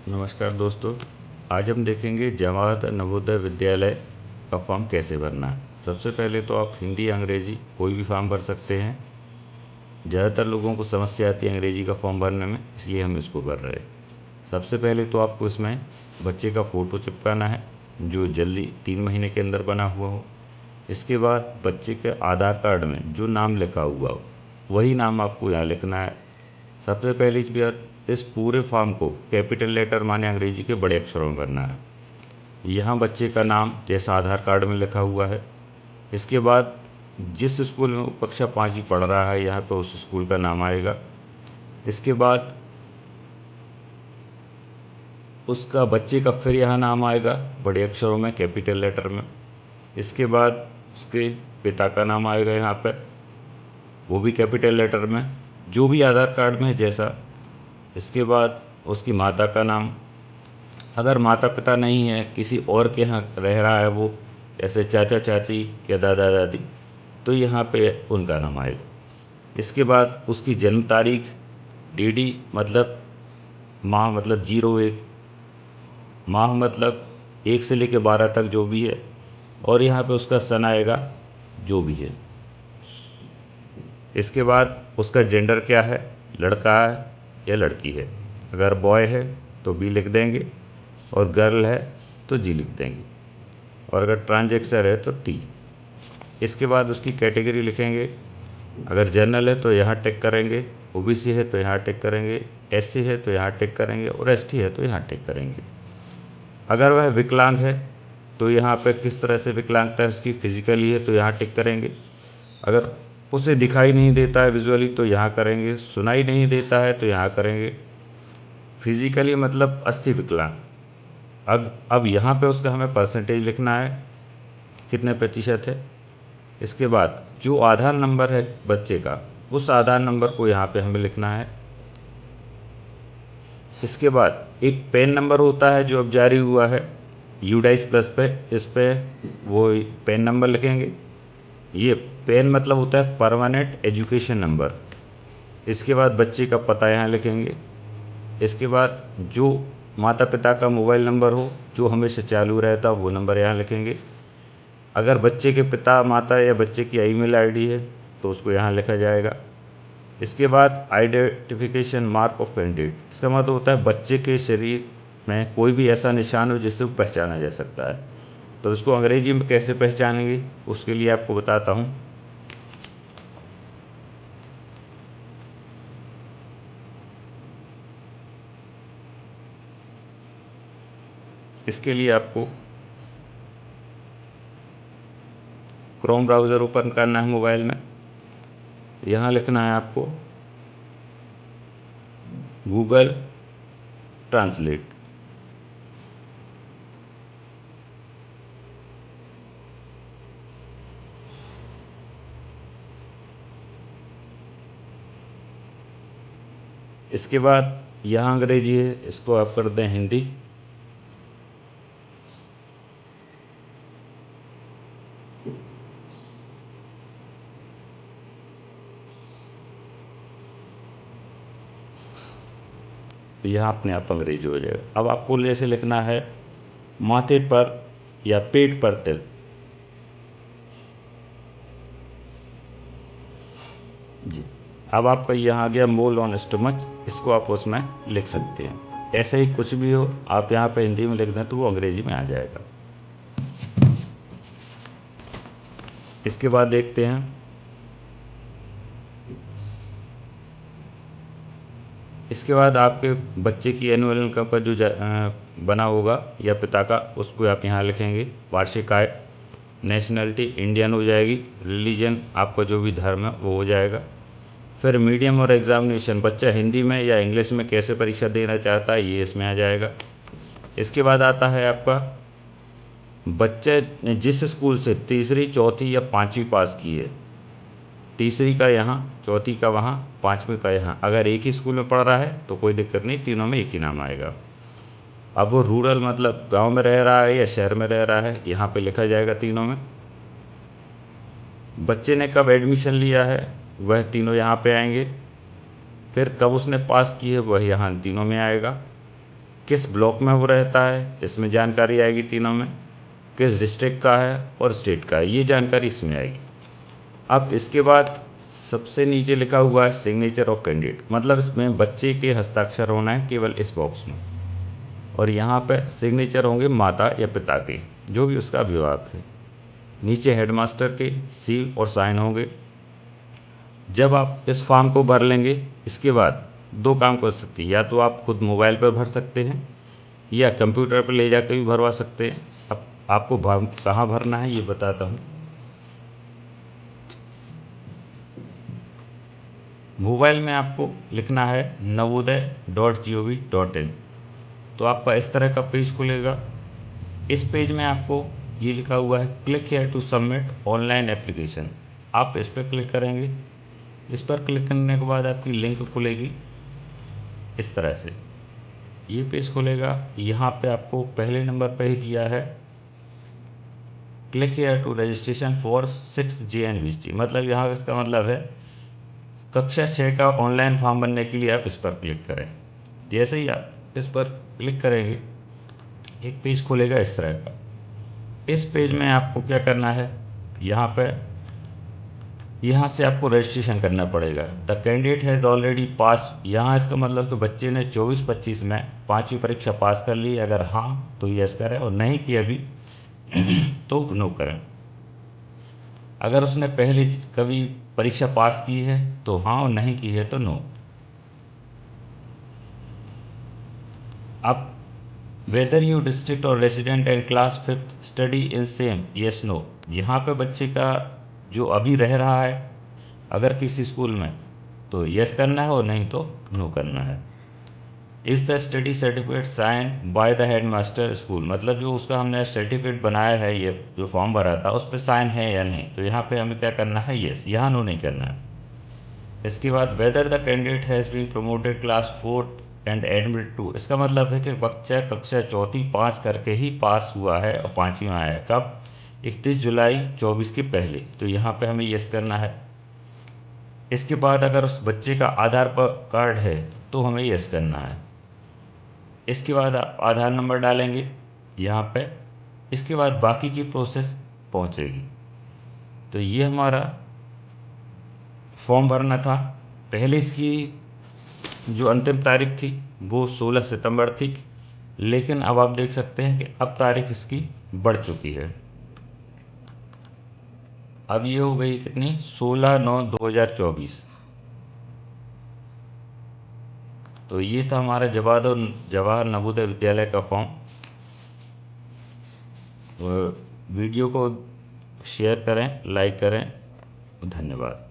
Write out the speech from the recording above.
नमस्कार दोस्तों। आज हम देखेंगे जवाहर नवोदय विद्यालय का फॉर्म कैसे भरना है। सबसे पहले तो आप हिंदी अंग्रेजी कोई भी फॉर्म भर सकते हैं। ज़्यादातर लोगों को समस्या आती है अंग्रेजी का फॉर्म भरने में, इसलिए हम इसको भर रहे हैं। सबसे पहले तो आपको इसमें बच्चे का फ़ोटो चिपकाना है जो जल्दी 3 महीने के अंदर बना हुआ हो। इसके बाद बच्चे के आधार कार्ड में जो नाम लिखा हुआ हो वही नाम आपको यहाँ लिखना है। सबसे पहली बात, इस पूरे फॉर्म को कैपिटल लेटर माने अंग्रेजी के बड़े अक्षरों में भरना है। यहाँ बच्चे का नाम जैसा आधार कार्ड में लिखा हुआ है। इसके बाद जिस स्कूल में वो कक्षा 5वीं पढ़ रहा है यहाँ पे उस स्कूल का नाम आएगा। इसके बाद उसका बच्चे का फिर यहाँ नाम आएगा बड़े अक्षरों में कैपिटल लेटर में। इसके बाद उसके पिता का नाम आएगा यहाँ पर, वो भी कैपिटल लेटर में, जो भी आधार कार्ड में है जैसा। इसके बाद उसकी माता का नाम, अगर माता पिता नहीं है किसी और के यहाँ रह रहा है वो, जैसे चाचा चाची या दादा दादी, तो यहाँ पे उनका नाम आएगा। इसके बाद उसकी जन्म तारीख, डीडी मतलब माह मतलब 01, माह मतलब 1 से लेकर 12 तक जो भी है, और यहाँ पे उसका सन आएगा जो भी है। इसके बाद उसका जेंडर क्या है, लड़का है या लड़की है। अगर बॉय है तो बी लिख देंगे और गर्ल है तो जी लिख देंगे, और अगर ट्रांजेक्सर है तो टी। इसके बाद उसकी कैटेगरी लिखेंगे। अगर जनरल है तो यहाँ टिक करेंगे, ओबीसी है तो यहाँ टिक करेंगे, एससी है तो यहाँ टिक करेंगे, और एसटी है तो यहाँ टिक करेंगे। अगर वह विकलांग है तो यहाँ पे किस तरह से विकलांगता है उसकी, फिजिकली है तो यहाँ टिक करेंगे। अगर उसे दिखाई नहीं देता है विजुअली तो यहाँ करेंगे, सुनाई नहीं देता है तो यहाँ करेंगे। फिजिकली मतलब अस्थि विकलांग। अब यहाँ पे उसका हमें परसेंटेज लिखना है, कितने प्रतिशत है। इसके बाद जो आधार नंबर है बच्चे का, उस आधार नंबर को यहाँ पे हमें लिखना है। इसके बाद एक पैन नंबर होता है जो अब जारी हुआ है यूडाइस प्लस पे, इस पे वो पैन नंबर लिखेंगे। ये पैन मतलब होता है परमानेंट एजुकेशन नंबर। इसके बाद बच्चे का पता यहाँ लिखेंगे। इसके बाद जो माता पिता का मोबाइल नंबर हो जो हमेशा चालू रहता वो नंबर यहाँ लिखेंगे। अगर बच्चे के पिता माता या बच्चे की ईमेल आईडी है तो उसको यहाँ लिखा जाएगा। इसके बाद आइडेंटिफिकेशन मार्क ऑफ कैंडिडेट, इसका मतलब होता है बच्चे के शरीर में कोई भी ऐसा निशान हो जिससे वो पहचाना जा सकता है। तो इसको अंग्रेजी में कैसे पहचानेंगे उसके लिए आपको बताता हूँ। इसके लिए आपको क्रोम ब्राउज़र ओपन करना है मोबाइल में। यहाँ लिखना है आपको गूगल ट्रांसलेट। इसके बाद यहाँ अंग्रेजी है, इसको आप कर दें हिंदी। तो यह अपने आप अंग्रेजी हो जाएगा। अब आपको जैसे लिखना है माथे पर या पेट पर तिल। जी, अब आपका यहाँ आ गया मोल ऑन स्टमच, इसको आप उसमें लिख सकते हैं। ऐसे ही कुछ भी हो आप यहाँ पे हिंदी में लिख दें तो वो अंग्रेजी में आ जाएगा। इसके बाद देखते हैं इसके बाद आपके बच्चे की एनुअल इनकम का जो बना होगा या पिता का, उसको आप यहाँ लिखेंगे। वार्षिक आय, नेशनलिटी इंडियन हो जाएगी, रिलीजन आपका जो भी धर्म है वो हो जाएगा। फिर मीडियम और एग्जामिनेशन, बच्चा हिंदी में या इंग्लिश में कैसे परीक्षा देना चाहता है ये इसमें आ जाएगा। इसके बाद आता है आपका बच्चे ने जिस स्कूल से तीसरी चौथी या 5वीं पास की है, तीसरी का यहाँ, चौथी का वहाँ, 5वीं का यहाँ। अगर एक ही स्कूल में पढ़ रहा है तो कोई दिक्कत नहीं, तीनों में एक ही नाम आएगा। अब वो रूरल मतलब गांव में रह रहा है या शहर में रह रहा है, यहाँ पे लिखा जाएगा तीनों में। बच्चे ने कब एडमिशन लिया है वह तीनों यहाँ पे आएंगे। फिर कब उसने पास की है वह यहाँ तीनों में आएगा। किस ब्लॉक में वो रहता है, इसमें जानकारी आएगी तीनों में, किस डिस्ट्रिक्ट का है और स्टेट का है, ये जानकारी इसमें आएगी। अब इसके बाद सबसे नीचे लिखा हुआ है सिग्नेचर ऑफ कैंडिडेट, मतलब इसमें बच्चे के हस्ताक्षर होना है केवल इस बॉक्स में, और यहाँ पे सिग्नेचर होंगे माता या पिता के, जो भी उसका अभिभावक है। नीचे हेडमास्टर के सील और साइन होंगे। जब आप इस फॉर्म को भर लेंगे, इसके बाद दो काम कर सकते हैं, या तो आप खुद मोबाइल पर भर सकते हैं या कंप्यूटर पर ले जाकर भी भरवा सकते हैं। अब आपको कहाँ भरना है ये बताता हूँ। मोबाइल में आपको लिखना है navodaya.gov.in, तो आपका इस तरह का पेज खुलेगा। इस पेज में आपको ये लिखा हुआ है click here to submit online application, आप इस पर क्लिक करेंगे। इस पर क्लिक करने के बाद आपकी लिंक खुलेगी इस तरह से, ये पेज खुलेगा। यहाँ पे आपको पहले नंबर पे ही दिया है click here to registration for 6th JNVT, मतलब यहाँ इसका मतलब है कक्षा 6 का ऑनलाइन फॉर्म भरने के लिए आप इस पर क्लिक करें। जैसे ही आप इस पर क्लिक करेंगे, एक पेज खुलेगा इस तरह का। इस पेज में आपको क्या करना है, यहाँ से आपको रजिस्ट्रेशन करना पड़ेगा। The candidate has already pass, यहाँ इसका मतलब कि बच्चे ने 24-25 में 5वीं परीक्षा पास कर ली, अगर हाँ तो यस करें और नहीं किया अभी तो नो करें। अगर उसने पहले कभी परीक्षा पास की है तो हाँ, और नहीं की है तो नो। अब वेदर यू डिस्ट्रिक्ट और resident and class 5th study in same yes no, यहाँ पे बच्चे का जो अभी रह रहा है अगर किसी स्कूल में तो यस करना है और नहीं तो नो करना है। Is the study certificate sign by the head master school, मतलब जो उसका हमने सर्टिफिकेट बनाया है, ये जो फॉर्म भरा था उस पर साइन है या नहीं, तो यहाँ पे हमें क्या करना है, यस, यहाँ नो नहीं करना है। इसके बाद whether the candidate has been promoted class 4 and admit to, इसका मतलब है कि बच्चा कक्षा 4 पास करके ही पास हुआ है और 5वीं में आया है। कब, 31 जुलाई 24 के पहले, तो यहाँ पे हमें यस करना है। इसके बाद अगर उस बच्चे का आधार कार्ड है तो हमें यस करना है। इसके बाद आप आधार नंबर डालेंगे यहाँ पे, इसके बाद बाकी की प्रोसेस पहुँचेगी। तो ये हमारा फॉर्म भरना था। पहले इसकी जो अंतिम तारीख थी वो 16 सितंबर थी, लेकिन अब आप देख सकते हैं कि अब तारीख इसकी बढ़ चुकी है। अब ये हो गई कितनी, 16/9/2024। तो ये था हमारा जवाहर नवोदय विद्यालय का फॉर्म। वीडियो को शेयर करें, लाइक करें, धन्यवाद।